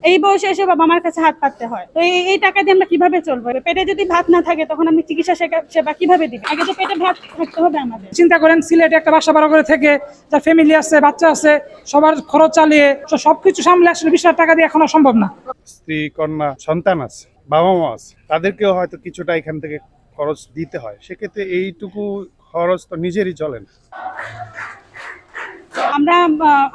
এই বয়সে এসে বাবা মার কাছে হাত পাততে হয়। তো এই টাকা দিয়ে আমরা কিভাবে চলবো? পেটে যদি ভাত না থাকে তখন আমি চিকিৎসা সেবা কিভাবে দিই? আগে তো পেটে ভাত থাকতে হবে আমাদের। চিন্তা করেন সিলেটে একটা বাসা ভাড়া করে থেকে যার ফ্যামিলি আছে, বাচ্চা আছে, সবার খরচ চালিয়ে সবকিছু সামলে আসলে 20,000 টাকা দিয়ে এখন সম্ভব না। স্ত্রী, কন্যা, সন্তান আছে, বাবা মা আছে, তাদেরকেও হয়তো কিছুটা এখান থেকে খরচ দিতে হয়। সেক্ষেত্রে এইটুকু খরচ তো নিজেরই চলেন। আমরা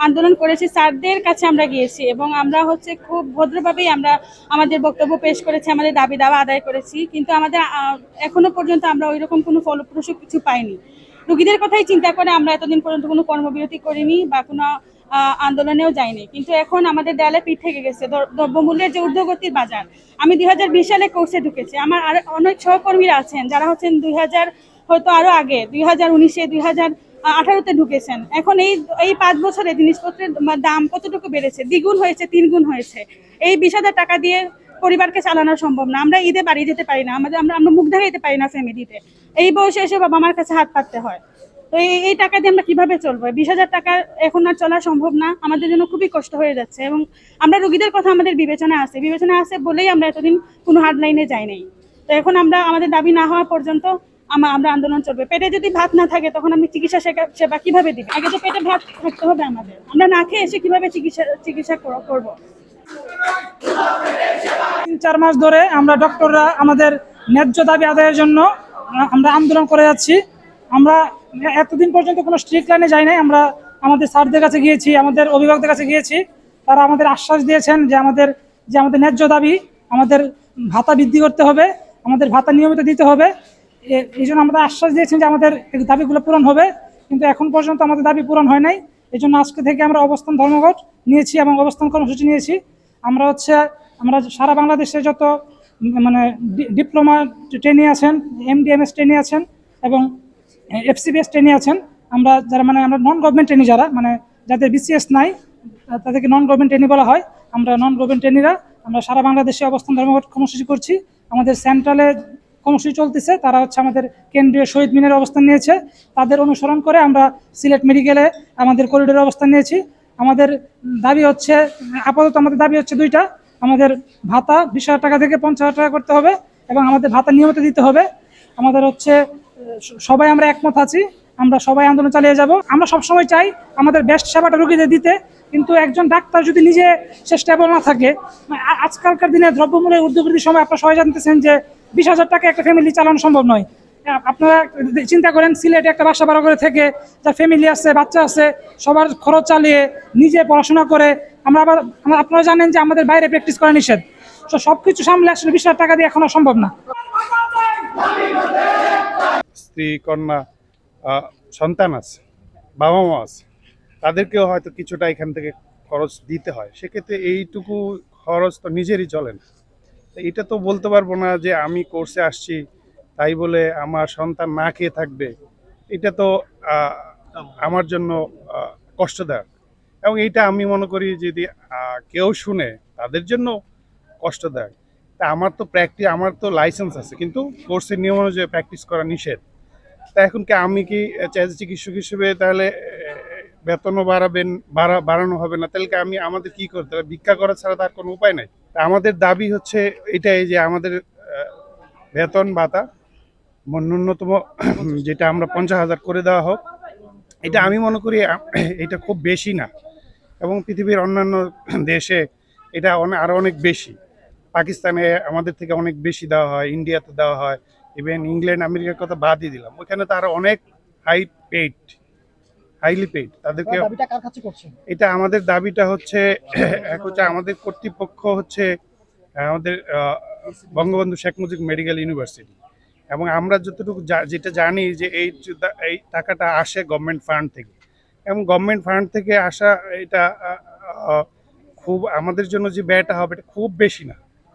আন্দোলন করেছি, স্যারদের কাছে আমরা গিয়েছি এবং আমরা খুব ভদ্রভাবেই আমরা আমাদের বক্তব্য পেশ করেছি, আমাদের দাবি দাওয়া আদায় করেছি। কিন্তু আমাদের এখনো পর্যন্ত আমরা ওইরকম কোনো ফলপ্রসূ কিছু পাইনি। রোগীদের কথাই চিন্তা করে আমরা এতদিন পর্যন্ত কোনো কর্মবিরতি করিনি বা কোনো আন্দোলনেও যায়নি। কিন্তু এখন আমাদের দেয়ালে পিঠ থেকে গেছে দ্রব্যমূল্যের যে ঊর্ধ্বগতির বাজার। আমি 2020 সালে কোর্সে ঢুকেছি, আমার আর অনেক সহকর্মীরা আছেন যারা 2000 হয়তো আরো আগে 2019-এ 2018-তে ঢুকেছেন। এখন এই 5 বছরে জিনিসপত্রের দাম কতটুকু বেড়েছে? দ্বিগুণ হয়েছে, 3 গুণ হয়েছে। এই 20,000 টাকা দিয়ে পরিবারকে চালানো সম্ভব না। আমরা ঈদে বাড়ি যেতে পারি না, আমরা মুখ দেখাইতে পারি না ফ্যামিলিতে। এই বয়সে এসে বাবা মার কাছে হাত পাততে হয়। তো এই টাকা দিয়ে আমরা কিভাবে চলবো? 20,000 টাকা এখন আর চলা সম্ভব না, আমাদের জন্য খুবই কষ্ট হয়ে যাচ্ছে। এবং আমরা রোগীদের কথা আমাদের বিবেচনা আছে বলেই আমরা এতদিন কোনো হার্ডলাইনে যাই নাই। তো এখন আমাদের দাবি না হওয়া পর্যন্ত আমরা আন্দোলন চলবে। পেটে যদি ভাত না থাকে তখন আমি চিকিৎসা সেবা কিভাবে দিই? আগে তো পেটে ভাত থাকতে হবে আমাদের। আমরা না খেয়ে এসে কিভাবে চিকিৎসা করব? 3-4 মাস ধরে আমরা ডক্টররা আমাদের ন্যায্য দাবি আদায়ের জন্য আমরা আন্দোলন করে যাচ্ছি। আমরা এতদিন পর্যন্ত কোনো স্ট্রিক্ট লাইনে যাই নাই। আমরা আমাদের স্যারদের কাছে গিয়েছি, আমাদের অভিভাবকদের কাছে গিয়েছি। তারা আমাদের আশ্বাস দিয়েছেন যে আমাদের ন্যায্য দাবি, আমাদের ভাতা বৃদ্ধি করতে হবে, আমাদের ভাতা নিয়মিত দিতে হবে। এই জন্য আমাদের আশ্বাস দিয়েছেন যে আমাদের দাবিগুলো পূরণ হবে। কিন্তু এখন পর্যন্ত আমাদের দাবি পূরণ হয় নাই। এই জন্য আজকে থেকে আমরা অবস্থান ধর্মঘট নিয়েছি এবং অবস্থান কর্মসূচি নিয়েছি। আমরা সারা বাংলাদেশে যত ডিপ্লোমা ট্রেনি আছেন, MDMS ট্রেনি আছেন এবং FCBS ট্রেনি আছেন, আমরা আমরা নন গভর্নমেন্ট ট্রেনি যাদের BCS নাই তাদেরকে নন গভর্নমেন্ট ট্রেনি বলা হয়। আমরা নন গভর্নমেন্ট ট্রেনিরা আমরা সারা বাংলাদেশে অবস্থান ধর্মঘট কর্মসূচি করছি। আমাদের সেন্ট্রালে কর্মসূচি চলতেছে, তারা আমাদের কেন্দ্রীয় শহীদ মিনারে অবস্থান নিয়েছে। তাদের অনুসরণ করে আমরা সিলেট মেডিকেলে আমাদের করিডোরে অবস্থান নিয়েছি। আমাদের দাবি আপাতত আমাদের দাবি দুইটা। আমাদের ভাতা 20,000 টাকা থেকে 50,000 টাকা করতে হবে এবং আমাদের ভাতা নিয়মিত দিতে হবে। আমাদের সবাই আমরা একমত আছি, আমরা সবাই আন্দোলন চালিয়ে যাব। আমরা সবসময় চাই আমাদের বেস্ট সেবাটা রোগীদের দিতে, কিন্তু একজন ডাক্তার যদি নিজে সে স্টেবল না থাকে, আজকালকার দিনে দ্রব্যমূল্যের ঊর্ধ্বগতির সময় আপনারা সবাই জানতেছেন যে 20,000 টাকা একটা ফ্যামিলি চালানো সম্ভব নয়। আপনারা চিন্তা করেন সিলেটে একটা বাসা ভাড়া করে থেকে যার ফ্যামিলি আছে, বাচ্চা আছে, সবার খরচ চালিয়ে নিজে পড়াশোনা করে আপনারা জানেন যে আমাদের বাইরে প্র্যাকটিস করা নিষেধ। তো সবকিছু সামলে আসলে 20,000 টাকা দিয়ে এখনো সম্ভব না। স্ত্রী, কন্যা, সন্তান আছে, বাবা মা আছে, তাদেরকেও হয়তো কিছুটা এখান থেকে খরচ দিতে হয়। সেক্ষেত্রে এইটুকু খরচ তো নিজেরই চলেন। এটা তো বলতে পারবো না যে আমি কোর্সে আসছি তাই বলে আমার সন্তান না খেয়ে থাকবে। এটা তো আমার জন্য কষ্টদায়ক, এবং এইটা আমি মনে করি যদি কেউ শুনে তাদের জন্য কষ্টদায়ক। তা আমার তো লাইসেন্স আছে, কিন্তু কোর্সের নিয়ম অনুযায়ী প্র্যাকটিস করা নিষেধ। তা এখন কি আমি চিকিৎসক হিসেবে তাহলে বেতনও বাড়ানো হবে না? তাহলে আমাদের কি করতে হবে? ভিক্ষা করা ছাড়া তার কোনো উপায় নাই। তা আমাদের দাবি এটাই যে আমাদের বেতন ভাতা ন্যূনতম যেটা আমরা 50,000 করে দেওয়া হোক। এটা আমি মনে করি এটা খুব বেশি না, এবং পৃথিবীর অন্যান্য দেশে এটা আরো অনেক বেশি। পাকিস্তানে আমাদের থেকে অনেক বেশি দেওয়া হয়, ইন্ডিয়াতে দেওয়া হয়, ইভেন ইংল্যান্ড আমেরিকার কথা বাদই দিলাম, ওখানে তো আরো অনেক হাইলি পেইড তাদেরকে। এটা আমাদের দাবিটা আমাদের কর্তৃপক্ষ আমাদের বঙ্গবন্ধু শেখ মুজিব মেডিকেল ইউনিভার্সিটি, এবং আমরা যতটুকু যেটা জানি যে এই টাকাটা আসে গভর্নমেন্ট ফান্ড থেকে, এবং গভর্নমেন্ট ফান্ড থেকে আসা এটা খুব আমাদের জন্য যে ব্যয়টা হবে এটা খুব বেশি না।